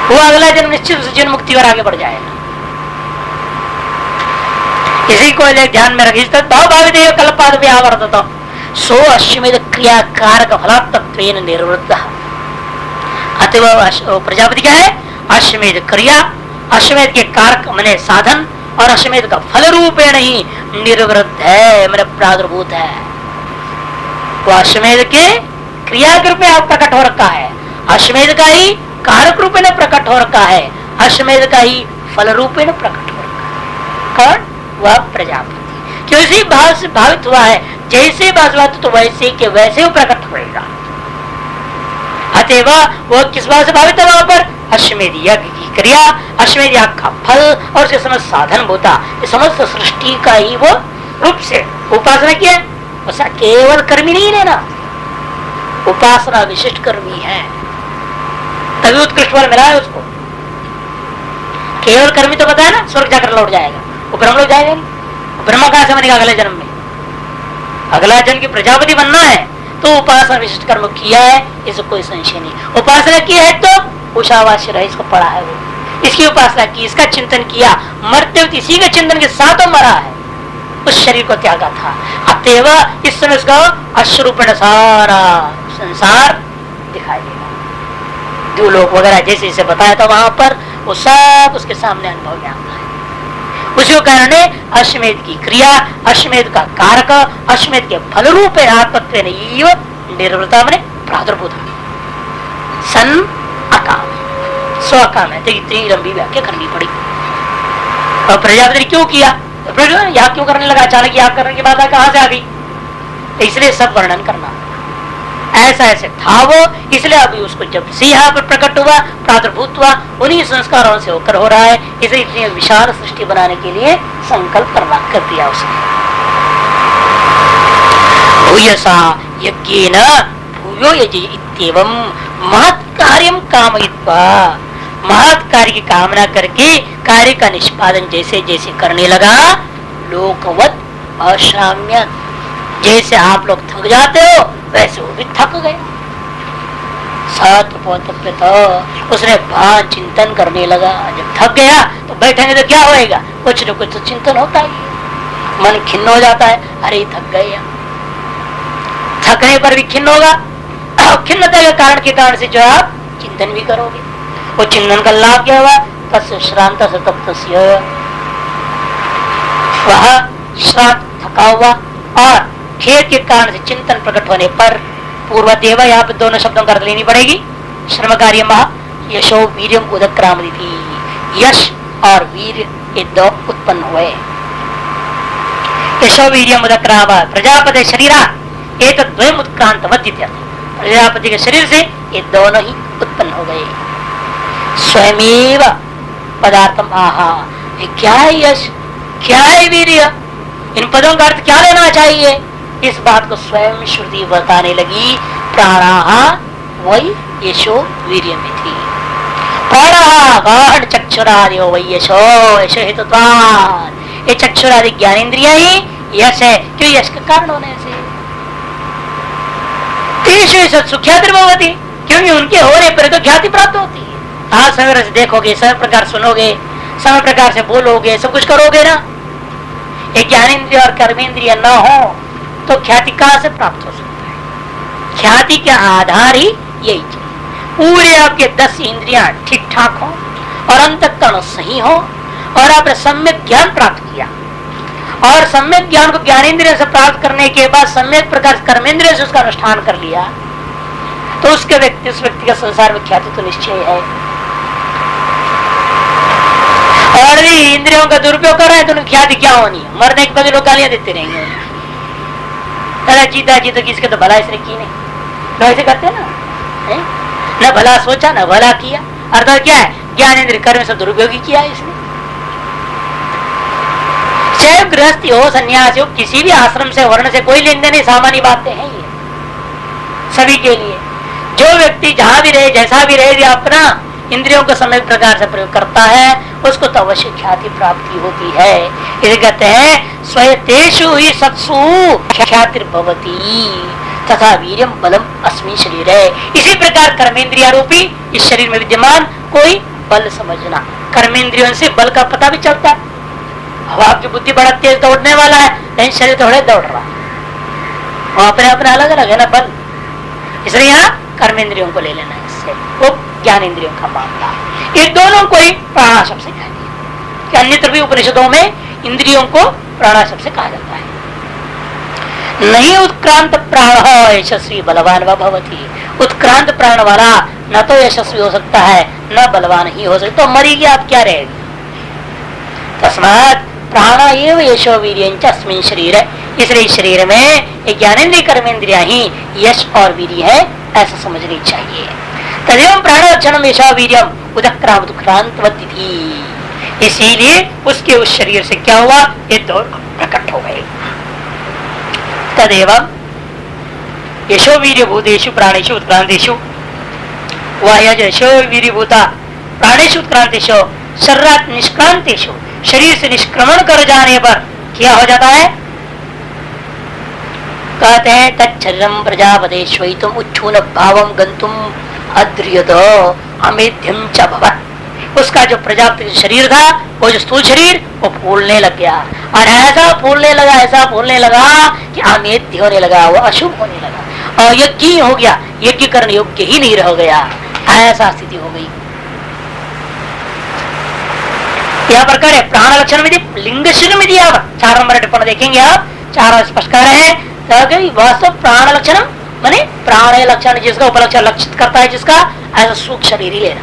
वो अगला जन्म निश्चित जन्म मुक्ति और आगे बढ़ जाएगा। इसी को ध्यान में रखिए। भाव भावित कल्पाद व्यावर्तत सो अश्वमेध क्रिया कारक फलात्वेन निर्वृत्त। अतः प्रजापति क्या है? अश्वमेध क्रिया, अश्वमेध के कारक माने साधन और अश्वमेध का फल रूपेण ही निर्वृत्त है, मेरा प्रादुर्भूत है। वो अश्वमेध के क्रिया के रूप में आप प्रकट हो रखा है, अश्वमेध का ही कारक रूप में प्रकट हो रखा है, अश्वमेध का ही फल रूप में प्रकट हो रखा है। कौन? वह प्रजापति। क्यों इसी भाव से भावित हुआ है, जैसे भाषवत तो वैसे के वैसे वो प्रकट होगा। अतएव वो किस बात से भावित है? वहां पर अश्वमेध यज्ञ की क्रिया, अश्वमेध याग का फल और उसके समस्त साधन होता, समस्त सृष्टि का ही वो रूप से उपासना किया। ऐसा केवल कर्मी नहीं लेना, उपासना विशिष्ट कर्मी है, तभी उत्कृष्ट फल मिला है उसको। केवल कर्मी तो पता है ना स्वर्ग जाकर लौट जाएगा, वो ब्रह्म लोग जाएगा नहीं। ब्रह्म कहां से बनेगा अगले जन्म में? अगला जन्म की प्रजापति बनना है तो उपासना विशिष्ट कर्म किया है, इसको कोई संशय नहीं। उपासना की है तो उषावास्य रहे, इसको पढ़ा है, वो इसकी उपासना की, इसका चिंतन किया, मरते हुए इसी के चिंतन के साथ मरा है, उस शरीर को त्यागा था। अतएव इस समय उसका अश्रूपण सारा संसार दिखाई देगा। द्यूलोक वगैरह जैसे जैसे बताया था वहां पर, वो सब उसके सामने अनुभव में आता है। उसी कारण अश्वमेध की क्रिया, अश्वमेध का कारक, अश्वमेध के फल रूप आत्मत्व निर्वृता मैंने प्रादुर्भूत सन अकाम स्वकाम है। इतनी लंबी व्याख्या करनी पड़ी। और प्रजापति ने क्यों किया? याग क्यों करने लगा? अचानक याग करने की बात कहां से आ गई? इसलिए सब वर्णन करना ऐसा ऐसे था वो, इसलिए अभी उसको जब से यहाँ पर प्रकट हुआ, प्रादुर्भूत हुआ, उन्हीं संस्कारों से होकर हो रहा है। इसे इतनी विशाल सृष्टि बनाने के लिए संकल्प करना कर दिया उसने। भूयसा यज्ञेन भूयो यजि इत्येवं महत् कार्यं कामयित्वा, महत् कार्य की कामना करके कार्य का निष्पादन जैसे जैसे करने लगा, लोकवत अशाम्य, जैसे आप लोग थक जाते हो वैसे वो भी थक गए। उसने भान चिंतन करने लगा। जब थक गया तो बैठेंगे तो क्या होएगा? कुछ न कुछ तो चिंतन होता ही, मन खिन्न हो जाता है, अरे थक गए। थकने पर भी खिन्न होगा, खिन्नता के कारण के कारण से जो आप चिंतन भी करोगे, वो चिंतन का लाभ क्या हुआ? तस्य श्रांत सतप्तस्य, वह श्रांत थका हुआ और खेद के कारण से चिंतन प्रकट होने पर पूर्व देवा, यहाँ पे दोनों शब्दों का अर्थ लेनी पड़ेगी। श्रम कार्य महा यशो वीर्यम उदक्रामि थी, यश और वीर ये दो उत्पन्न हुए। यशो वीर्यम उदक्राम प्रजापति शरीरा एक द्वयम उत्क्रांत मध्य, प्रजापति के शरीर से ये दोनों ही उत्पन्न हो गए। स्वयमेव पदार्थम आहा, क्या है यश, क्या है वीर्य, इन पदों का अर्थ क्या लेना चाहिए? इस बात को स्वयं श्रुति बताने लगी। प्राणाहा वही यशो वीर्य में थी, प्राणाहा चक्षुरादि वही यशो यशो हेतुत्वात्, ये चक्षुरादि ज्ञानेन्द्रिया ही यश है। क्यों? यश का कारण होने से। सुख्याति भवति, क्योंकि उनके होने पर तो ख्याति प्राप्त होती है। आप समय से देखोगे, समय प्रकार सुनोगे, समय प्रकार से बोलोगे, सब कुछ करोगे ना। एक ज्ञानेन्द्रिय और कर्मेंद्रिय न हो तो ख्याति कहां से प्राप्त हो सकता है? ख्याति के आधार ही यही चीज। पूरे आपके 10 इंद्रियां ठीक ठाक हो और अंतःकरण सही हो और आपने सम्यक ज्ञान प्राप्त किया, और सम्यक ज्ञान को ज्ञानेन्द्रिय से प्राप्त करने के बाद सम्यक प्रकार कर्मेंद्रिय से उसका अनुष्ठान कर लिया, तो उस व्यक्ति का संसार में ख्याति तो निश्चय है। और इंद्रियों का दुरुपयोग कर रहे हैं तो ख्याति क्या होनी है? मरने के बाद लोग गालियां देते रहेंगे, जीता जीता किसके तो भला इसने की नहीं, लोग ऐसे करते हैं ना, न भला सोचा न भला किया। अर्थात क्या है? ज्ञानेन्द्र कर्म से दुरुपयोगी किया इसने। चाहे गृहस्थी हो, सन्यासी हो, किसी भी आश्रम से वर्ण से कोई लेन देन नहीं, सामान्य बातें हैं ये सभी के लिए। जो व्यक्ति जहां भी रहे, जैसा भी रहे, अपना इंद्रियों को समय प्रकार से प्रयोग करता है उसको तो अवश्य ख्याति प्राप्ति होती है। इसे कहते हैं स्वयतेषु ही सत्सु ख्यातिर्भवति तथा वीर्यम बलम अस्मिन् शरीर है। इसी प्रकार कर्मेंद्रिय रूपी इस शरीर में विद्यमान कोई बल समझना, कर्मेंद्रियों से बल का पता भी चलता है। अब आपकी बुद्धि बड़ा तेज दौड़ने वाला है लेकिन शरीर थोड़े दौड़ रहा है, वो अपने अपने अलग अलग है ना बल। इसलिए यहाँ कर्मेंद्रियों को ले लेना है, इससे वो ज्ञान इंद्रियों का मामला है। ये दोनों को ही प्राणाशब्द से कह दिया कि अन्यत्र भी उपनिषदों में इंद्रियों को प्राणाशब्द से कहा जाता है। नहीं उत्क्रांत प्राण यशस्वी बलवान व भवति, उत्क्रांत प्राण वाला न तो यशस्वी हो सकता है न बलवान ही हो सकता, तो मरेगी आप क्या रहेगी। तस्मात् प्राण एव यशो वीर्यंच अस्मिन् शरीर है, इसलिए शरीर में ज्ञानेन्द्रिय कर्मेंद्रिया ही यश और वीर्य है ऐसा समझनी चाहिए। तदेव प्राण लक्षणम यशा वीर्यम उदक्रांत, इसीलिए उसके उस शरीर से क्या हुआ, ये दो प्रकट हो गए। तदेव यशो वीर्य भूतेषु प्राणेषु उत्क्रांतेषु, वह यशो वीर्य भूता प्राणेषु उत्क्रांतेषु शरीरात निष्क्रांतेषु, शरीर से निष्क्रमण कर जाने पर क्या हो जाता है, कहते हैं तच्छरीरम प्रजापतेष्वैतुम उच्छून भावम गंतुम अद्रियत अमेध्यम च भवत्। उसका जो प्रजापति शरीर था वो जो स्थूल शरीर वो फूलने लग गया, और ऐसा फूलने लगा ऐसा फूलने लगा कि अमेध्य होने लगा, वो अशुभ होने लगा और यज्ञ हो गया, यज्ञ करने योग्य ही नहीं रह गया, ऐसा स्थिति हो गई। यहाँ पर कह रहे प्राण लक्षण में लिंग शरीर में दिया, 4 नंबर टिप्पणी देखेंगे आप, 4 स्पष्ट कर रहे हैं वास्तव प्राण लक्षण माने प्राण लक्षण जिसका उपलक्षण लक्षित करता है, जिसका ऐसा सूक्ष्म शरीर ही लेना।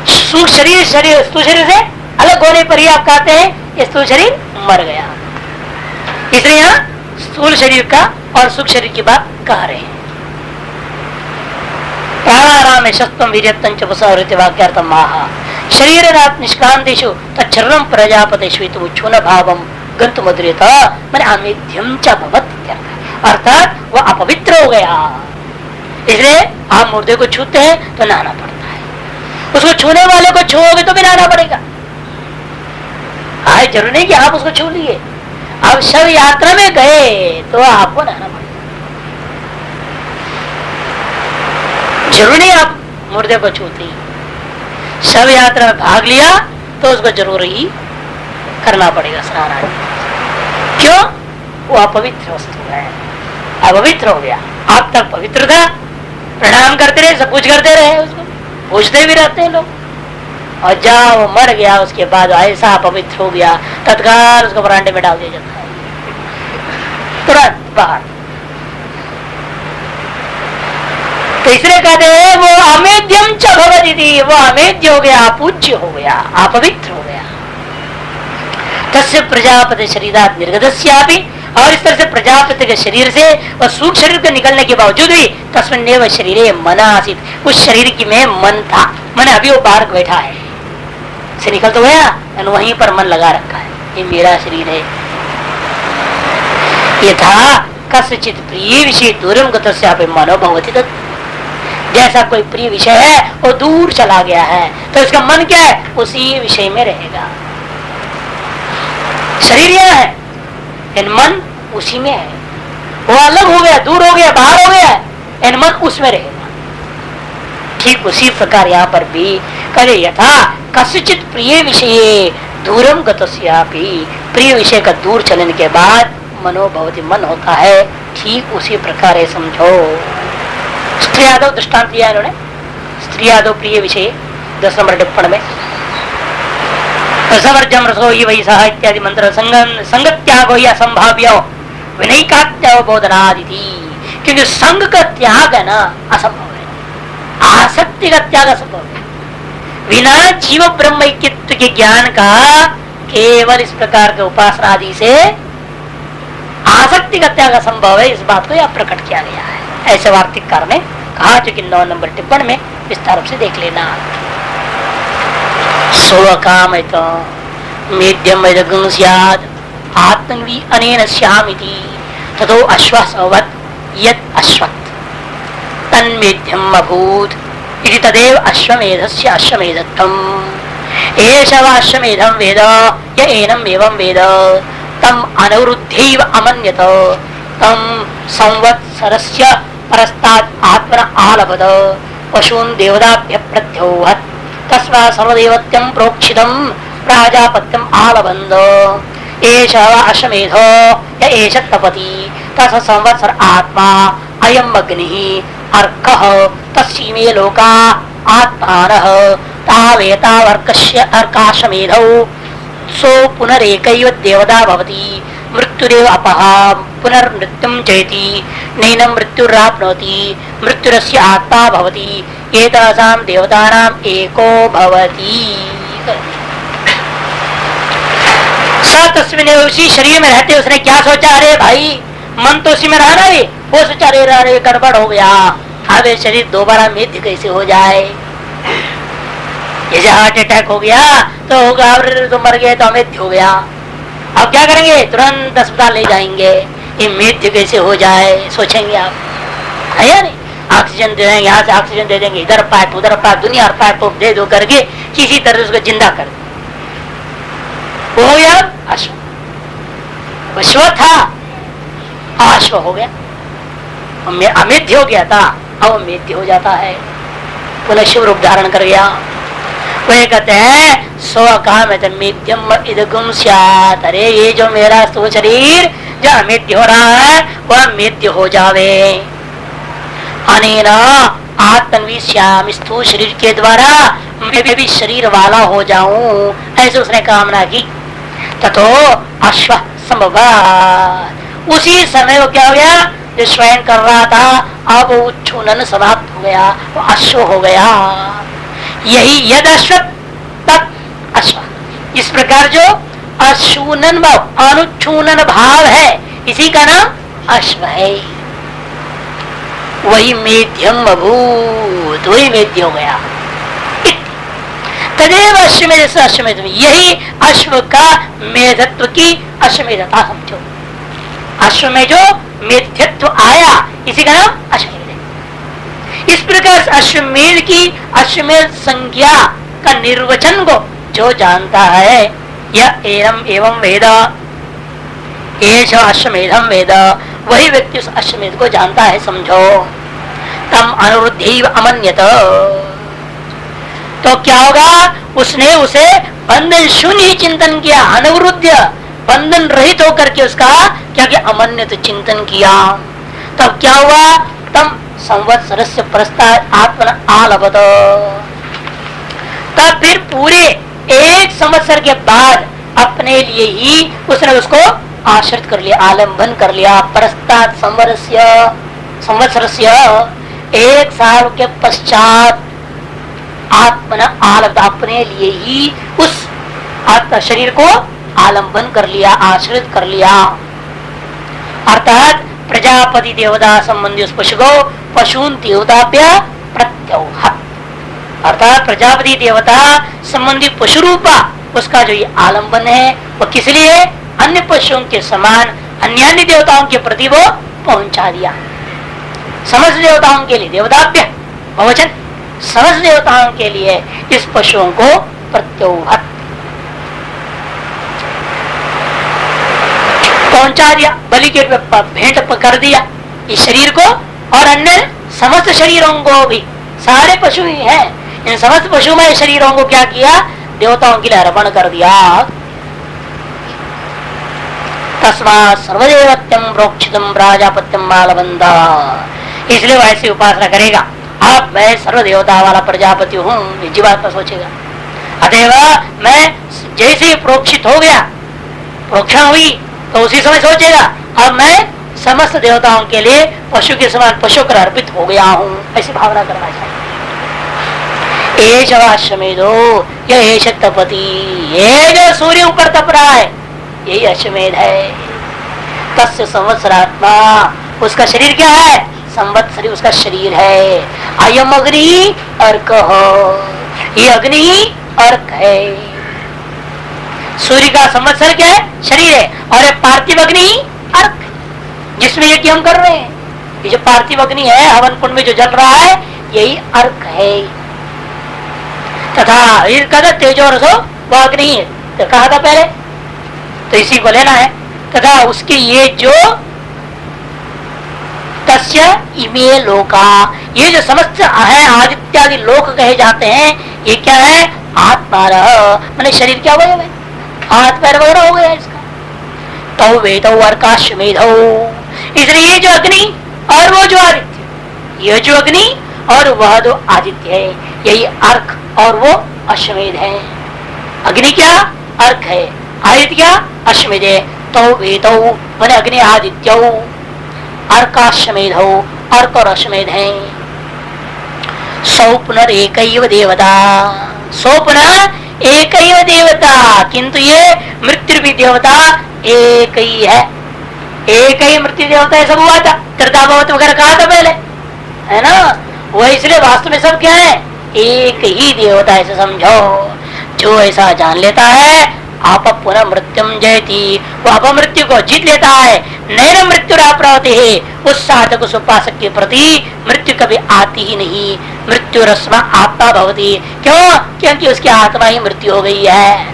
सूक्ष्म शरीर स्थूल शरीर से अलग होने पर ही आप कहते हैं ये स्थूल शरीर मर गया, इसलिए यहाँ स्थूल शरीर का और सूक्ष्म शरीर की बात कह रहे हैं। प्राणाराम शस्त्रम वीर्यत्तंच वसवृत्ति वाक्यार्थम माहा शरीर निष्क्रांतेषु तच्छरीरम प्रजापतेषु उच्छून भावम गंतुमद्रियत माने अमेध्यम च भवत्, अर्थात वो अपवित्र हो गया। इसलिए आप मुर्दे को छूते हैं तो नहाना पड़ता है, उसको छूने वाले को छूओगे तो भी नहाना पड़ेगा। आज जरूरी नहीं कि आप उसको छू लिए, आप शव यात्रा में गए तो आपको नहाना पड़ेगा। जरूरी नहीं आप मुर्दे को छूते, शव यात्रा में भाग लिया तो उसको जरूर ही करना पड़ेगा स्नान आदि। क्यों, वो अपवित्र वस्तु है, अपवित्र हो गया। आप तक पवित्र था, प्रणाम करते रहे, सब कुछ करते रहे, उसको पूछते भी रहते हैं लोग, और जब वो मर गया उसके बाद ऐसा अपवित्र हो गया तत्काल उसको बरांडे में डाल दिया जाता है, तुरंत बाहर। तो इसलिए कहते हैं वो अमेध्यम च भवति, वो अमेध्य हो गया, पूज्य हो गया, अपवित्र हो गया। तस्य प्रजापति शरीरात निर्गतस्यापि, और इस तरह से प्रजापति के शरीर से और सूक्ष्म शरीर के निकलने के बावजूद भी तस्मिन्नेव शरीरे मन आसीत, उस शरीर की में मन था, मन अभी वो बाहर बैठा है, से निकल तो गया और वहीं पर मन लगा रखा है, ये मेरा शरीर है। ये था कस्यचित् प्रिय विषय दूरम गतस्यापि मनो भवति तत्, जैसा कोई प्रिय विषय है वो दूर चला गया है तो इसका मन क्या है, उसी विषय में रहेगा। शरीर यह है इन मन उसी में है, वो अलग हो गया, दूर हो गया, बाहर हो गया, इन मन उसमें रहेगा। ठीक उसी प्रकार यहाँ पर भी करे यथा कस्यचित् प्रिय विषय दूरम गतस्यापि, प्रिय विषय का दूर चलने के बाद मनोभवति मन होता है, ठीक उसी प्रकार है समझो। स्त्री आदो दृष्टांत दिया इन्होंने, स्त्री आदो प्रिय विषय 10 नंबर टिप्पण में सवर्जम रसो ही वही सह इत्यादि मंत्र संगत्यागो या संभाव्य विनय का त्याग बोधनादि, क्योंकि संग का त्याग है ना असंभव है, आसक्ति का त्याग असंभव है। बिना जीव ब्रह्म ऐक्यत्व के ज्ञान का केवल इस प्रकार के उपासना आदि से आसक्ति का त्याग असंभव है, इस बात को यह प्रकट किया गया है। ऐसे वार्तिककार ने कहा, जो कि 9 नंबर टिप्पण में विस्तार से देख लेना। स्वकाम मेध्यम आत्मवी अनेन श्यामिति ततो अश्वसवत् यत् अश्वत् तन्मेध्यम अभूत इति तदेव अश्वमेधस्य अश्वमेधत्वम्। एष वा अश्वमेधं वेद य एनम् एवं वेद तम अनवरुद्धैव अमन्यत तम संवत्सरस्य परस्तात् आत्मन आलभत पशून् देवताभ्यः प्रद्योहत् तस्मात् सर्वदेवत्यं प्रोक्षितं प्राजापत्यम् आलबन्ध। एष वा अश्वमेधो य एष तपति तस्य संवत्सर आत्मा अयम् अग्निः अर्कः तस्मै लोका आत्मानः तावेतावर्कस्य अर्काश्वमेधौ सो पुनरेकैव देवता भवति मृत्युरेव अपः पुनर्मृत्युं जयति नैनं मृत्युराप्नोति मृत्युरस्य आत्मा भवति एतासां देवतानाम् एको भवति। तस्मिन् उसी शरीर में रहते उसने क्या सोचा, अरे भाई मन तो उसी में रहा ना, वो सोचा अरे गड़बड़ हो गया, अब ये शरीर दोबारा मृत्यु कैसे हो जाए। जैसे हार्ट अटैक हो गया तो होगा, तो मर गए तो मृत्यु हो गया, अब क्या करेंगे, तुरंत अस्पताल ले जाएंगे, ये मृत्यु कैसे हो जाए सोचेंगे आप, है या नहीं। ऑक्सीजन दे देंगे, यहाँ से ऑक्सीजन दे देंगे, इधर पाइप उधर पाइप दुनिया पाइप दे दो करके किसी तरह उसको जिंदा कर दे। वो हो गया अश्व, अश्व था अश्व हो गया, अमेध्य हो गया था अब अमेध्य हो जाता है, पुनः शिव रूप धारण कर गया। वही कहते हैं स्व काम मेध्यम इदगुम स्यात्, अरे ये जो मेरा स्थूल शरीर जो अमेध्य हो रहा है वह मेध्य हो जावे। अनेना आत्मन्वी श्याम, स्थूल शरीर के द्वारा मैं भी शरीर वाला हो जाऊं, ऐसे उसने कामना की। ततो अश्व संभव, उसी समय वो क्या हो गया, जो स्वयं कर रहा था अब उच्छूनन समाप्त हो गया, वो अश्व हो गया। यही यद अश्व तत् अश्व, इस प्रकार जो अशूनन भाव अनुच्छूनन भाव है इसी का नाम अश्व है। वही मेध्यम अभूत, वही मेध्य हो गया। तदेव अश्वमेध से अश्वमेध, यही अश्व का मेधत्व की अश्वमेधता समझो। अश्व में जो मेध्यत्व आया इसी का नाम अश्वमेध है। इस प्रकार अश्वमेध की अश्वमेध संज्ञा का निर्वचन को जो जानता है, यह एवं वेद, एष अश्वमेधम वेद, वही व्यक्ति उस अश्वमेध को जानता है समझो। तम अनुरुद्धैव अमन्यत, तो क्या होगा, उसने उसे बंधन शून्य चिंतन किया, अनुरुद्ध बंधन रहित होकर के उसका क्या किया, अमन्यत चिंतन किया। तब क्या हुआ, तम संवत्सरस्य प्रस्तात् आत्मन आलभत, तब फिर पूरे एक संवत्सर के बाद अपने लिए ही उसने उसको आश्रित कर लिया, आलंबन कर लिया। प्रस्तात् संवत्सरस्य, एक साल के पश्चात आत्मन आलभत, अपने लिए ही उस आत्मा शरीर को आलंबन कर लिया, आश्रित कर लिया। अर्थात प्रजापति देवता संबंधी उस पशु को पशून देवताभ्य प्रत्योहत, अर्थात प्रजापति देवता संबंधी पशु रूपा उसका जो ये आलंबन है वो किस लिए, अन्य पशुओं के समान अन्य देवताओं के प्रति वो पहुंचा दिया। समस्त देवताओं के लिए देवताभ्य बहुवचन, समस्त देवताओं के लिए इस पशुओं को प्रत्योहत पहुंचा दिया, बलि के भेंट कर दिया इस शरीर को, और अन्य समस्त शरीरों को भी, सारे पशु ही हैं, इन समस्त पशुमय शरीरों को क्या किया, देवताओं के लिए अर्पण कर दिया। तस्मात् सर्वदेवत्यम प्रोक्षितम प्राजापत्यम बालबंधा, इसलिए वैसे उपासना करेगा। अब मैं सर्व देवता वाला प्रजापति हूँ, जीवात्मा सोचेगा। अतएव मैं जैसे ही प्रोक्षित हो गया, प्रोक्षण हुई तो उसी समय सोचेगा अब मैं समस्त देवताओं के लिए पशु के समान पशु कर अर्पित हो गया हूँ, ऐसी भावना करना चाहिए। एष अश्वमेधो यह तपति, ये जो सूर्य ऊपर तप रहा है यही अश्वमेध है। तस्य संवत्सरात्मा, उसका शरीर क्या है, संवत्सरी उसका शरीर है। अयम अग्नि अर्क, ये अग्नि अर्क है। सूर्य का संवत्सर क्या है, शरीर है, और पार्थिव अग्नि अर्क, जिसमें ये हम कर रहे हैं। ये जो पार्थिव अग्नि है हवन कुंड में जो जल रहा है यही अर्क है। तथा तेजो रसो वह अग्नि है, तो कहा था पहले, तो इसी को लेना है। तथा उसके ये जो तस्य इमे लोका, ये जो समस्त है आदित्यादि लोक कहे जाते हैं, ये क्या है? आत्मा, मैंने शरीर क्या हुआ है? हाथ पैर वगैरह हो गया इसका। तो वेद अर्काश्वेद, इसलिए ये जो अग्नि और वो जो आदित्य, ये जो अग्नि और वह जो आदित्य है, यही अर्क और वो अश्वमेध है। अग्नि क्या? अर्क है, आदित्य क्या? अश्वमेध है। तो वेद मैंने अग्नि आदित्य अर्काश्वमेध हो, अर्क और अश्वमेध है। सौ पुनरेक देवता, सौ पुनः एक देवता, किंतु ये मृत्यु भी देवता एक ही है, एक ही मृत्यु देवता है। सब हुआ था, त्रिताभवत वगैरह कहा था पहले, है ना? वह इसलिए वास्तव में सब क्या है? एक ही देवता, ऐसे समझो। जो ऐसा जान लेता है आप पुनः मृत्युम जयति, वो अपमृत्यु को जीत लेता है। नैन मृत्यु प्राप्ति है, उस साधक उस उपासक के प्रति मृत्यु कभी आती ही नहीं। मृत्यु रस्मा आत्मा भवती, क्यों? क्योंकि उसकी आत्मा ही मृत्यु हो गई है।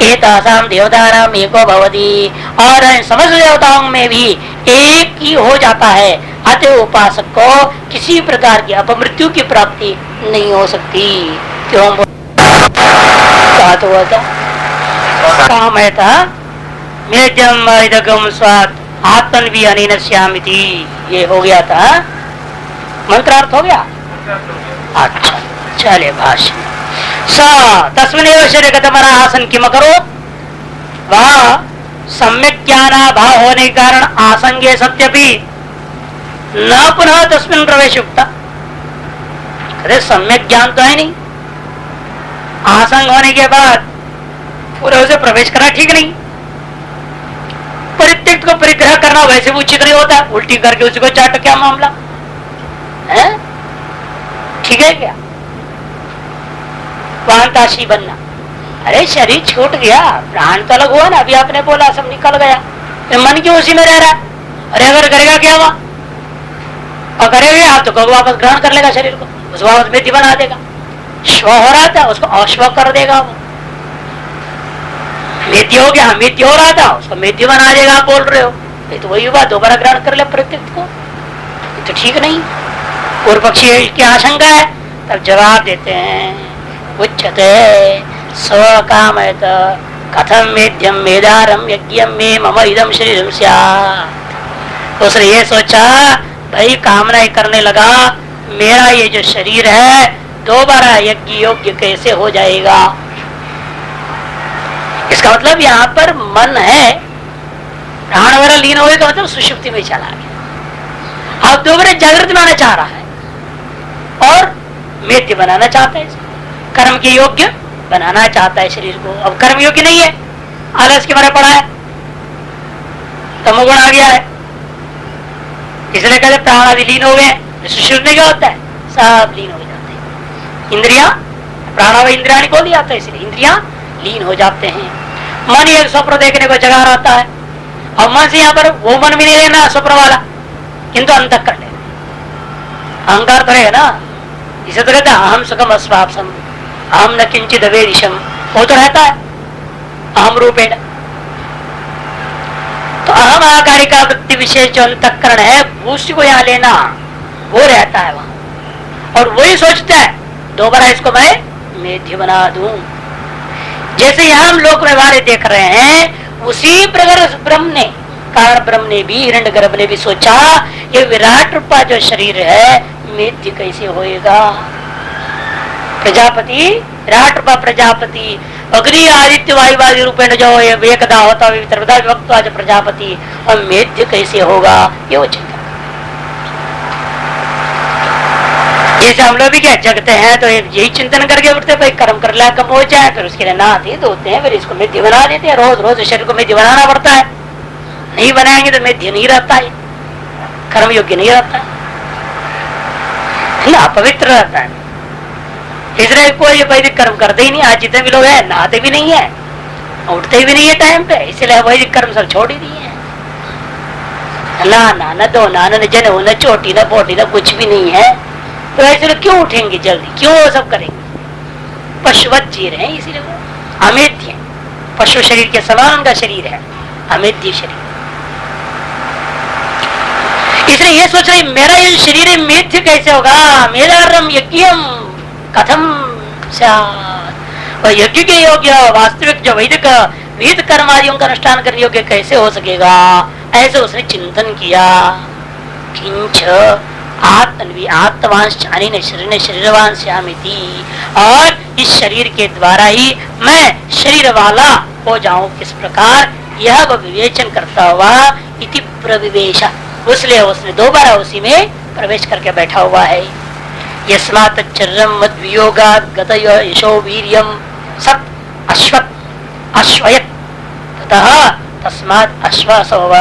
एतासाम देवतानाम एको भवति, और समस्त देवताओं में भी एक ही हो जाता है। अतः उपासक को किसी प्रकार की अपमृत्यु की प्राप्ति नहीं हो सकती। क्यों? काम है था मेजम इदगम स्वाद आत्मन भी अनेन श्यामिति, ये हो गया था, मंत्रार्थ हो गया। अच्छा चले भाष्य तस्मिनेव शरीरगतमना आसन किम करो, वह सम्यक ज्ञानाभाव होने के कारण आसंगे सत्यपि न पुनः तस्मिन प्रवेश युक्ता। अरे सम्यक ज्ञान तो है नहीं, आसंग होने के बाद पूरे उसे प्रवेश करना ठीक नहीं। परित्यक्त को परिग्रह करना वैसे भी उचित नहीं होता, उल्टी करके उसी को चाट, क्या मामला है? ठीक है क्या? वांताशी बनना, अरे शरीर छूट गया, प्राण तो अलग हुआ ना, अभी आपने बोला सब निकल गया, तो मन क्यों उसी में रह रहा? अरे अगर करेगा क्या हुआ? और करेगा तो कब वापस ग्रहण कर लेगा शरीर को, उस वापस मेथी बना देगा। श्व हो रहा था उसको अश्व कर देगा, वो मेथी हो गया, मेथी हो रहा था उसको मेथी बना देगा। आप बोल रहे हो ये तो वही हुआ, दोबारा ग्रहण कर ले प्रत्यक्ष को, ये तो ठीक नहीं। पूर्व पक्षी की आशंका है, तब जवाब देते हैं उच्चते स्वकाम कथम मेध्यम मेदारम यज्ञ में मम इदम शरीरम स्यात्। उसने ये सोचा, भाई कामना करने लगा मेरा ये जो शरीर है दोबारा यज्ञ योग्य कैसे हो जाएगा। इसका मतलब यहाँ पर मन है, प्राण वगैरह लीन होने का मतलब सुषुप्ति में चला गया, अब दोबारा जागृत बनाना चाह रहा है और मेद्य बनाना चाहता है, कर्म के योग्य बनाना चाहता है शरीर को। अब कर्म योग्य नहीं है, आलस के मारे पड़ा है, तमोगुण आ गया है, इसलिए कहते प्राण आदि लीन हो गए। सुषुप्ति में क्या होता है? सब लीन हो जाते हैं, इंद्रिया प्राण इंद्रिया को दिया जाता है, इसलिए इंद्रिया लीन हो जाते हैं। मन एक स्वप्न देखने को जगा रहता है, और मन से यहाँ पर वो मन भी नहीं लेना स्वप्न वाला, किंतु अंतः कर लेना, अहंकार करेगा ना, इसे तो कहता है अहम सुखम अस्वापसम अहम न किंचित अवेदिशम, वो तो रहता है अहम रूपेण। तो अहम आकारी का वृत्ति विशेष जो अंतःकरण है उसी को यहाँ लेना, वो रहता है वहां, और वही सोचता है दोबारा इसको मैं मेध्य बना दूं। जैसे यहाँ हम लोक व्यवहार देख रहे हैं, उसी प्रकार ब्रह्म ने, कारण ब्रह्म ने भी, हिरण्यगर्भ ने भी सोचा ये विराट रूपा जो शरीर है मेध्य कैसे होएगा। प्रजापति विराट रूपा प्रजापति अग्नि आदित्य वायुवादी रूपेण जो एकदा होता विभक्त प्रजापति, और मेध्य कैसे होगा ये वो चिंता। जैसे हम लोग भी क्या जगते हैं तो यही चिंतन करके उठते, भाई कर्म कर ला कम हो जाए, फिर उसके लिए नहाते धोते हैं, फिर इसको मेध्य बना देते हैं। रोज रोज शरीर को मेध्य बनाना पड़ता है, नहीं बनाएंगे तो मेध्य नहीं रहता है, कर्म योग्य नहीं रहता है, अपवित्र रहता है। इसलिए कोई वैदिक कर्म करते ही नहीं। आज जितने भी लोग हैं नहाते भी नहीं है, उठते भी नहीं है टाइम पे, इसलिए वैदिक कर्म सब छोड़ ही दिए हैं। न धोना न जन न चोटी न पोटी न कुछ भी नहीं है, तो ऐसे लोग क्यों उठेंगे जल्दी, क्यों वो सब करेंगे? पशुवत जी रहे हैं, इसीलिए वो अमेध्य, पशु शरीर के समान उनका शरीर है, अमेध्य शरीर। इसलिए ये सोच रहे मेरा ये शरीर मेध्य कैसे होगा, मेरा रम यज्ञम कथम और यज्ञ के योग्य वास्तविक जो वैदिक वेद कर्मादियों का अनुष्ठान करने योग्य कैसे हो सकेगा, ऐसे उसने चिंतन किया। किंच आत्मवांश शरीर शरीरवांश्यामिति, और इस शरीर के द्वारा ही मैं शरीर वाला हो जाऊं, किस प्रकार यह विवेचन करता हुआ इति प्रविवेश, इसलिए उसने दोबारा उसी में प्रवेश करके बैठा हुआ है। यस्मात् चर्रम मद वियोगात् गत यशो वीर्यम सत अश्वत अश्वयत ततः तस्मात् अश्वासोव।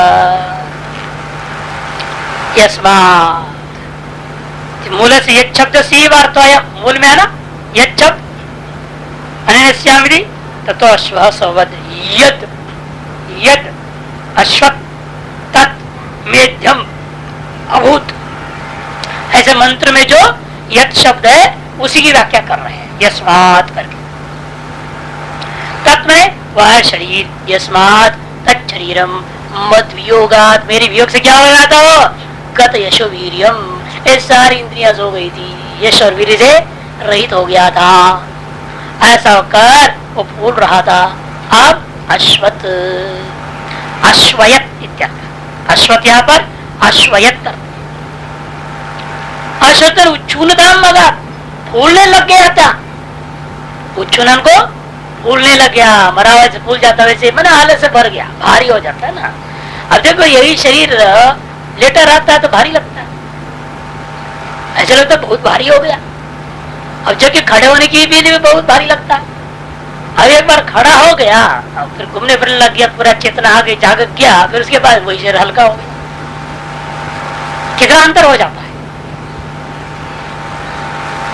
यस्मात् मूल से यद शब्द से वार्ताया, मूल में है ना यद शब्द अनन्यस्यामिति ततो अश्वासोवद, यद यद अश्वत तत् मेध्यम अभूत, ऐसे मंत्र में जो यद शब्द है उसी की व्याख्या कर रहे हैं यस्मात् करके। तत् में वह शरीर, यस्मात् तत् शरीरम मद वियोगात्, मेरे वियोग से क्या हो रहा था वो, गत यशो वीर्यम, ये सारी इंद्रियां सो गई थी, यश और वीर्य से रहित हो गया था, ऐसा होकर वो फूल रहा था। अब अश्वत अश्वयत इत्यादि, अश्वत यहाँ पर अश्वयत कर, अश्वत उच्छूनता मगा फूलने लग गया था, उच्छूनन को फूलने लग गया, मरा हुआ से फूल जाता वैसे मैंने हालत से भर गया, भारी हो जाता है ना। अब देखो यही शरीर लेटा रहता है तो भारी लगता है, ऐसा लगता है बहुत भारी हो गया। अब जबकि खड़े होने की भी बहुत भारी लगता है। अब एक बार खड़ा हो गया, अब फिर घूमने फिरने लग गया, पूरा चेतना आ गई, जाग गया, फिर उसके बाद वही शरीर हल्का हो गया, कितना अंतर हो जाता है।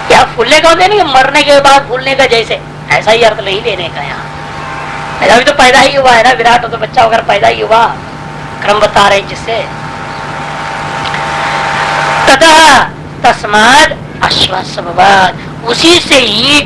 क्या फूलने का होता नहीं, मरने के बाद फूलने का जैसे, ऐसा ही अर्थ नहीं लेने का यहाँ। अभी तो पैदा ही हुआ है ना, विराट हो तो बच्चा वगैरह पैदा ही हुआ, क्रम बता रहे जिससे। तथा तस्माद अश्वासवाद, उसी से ही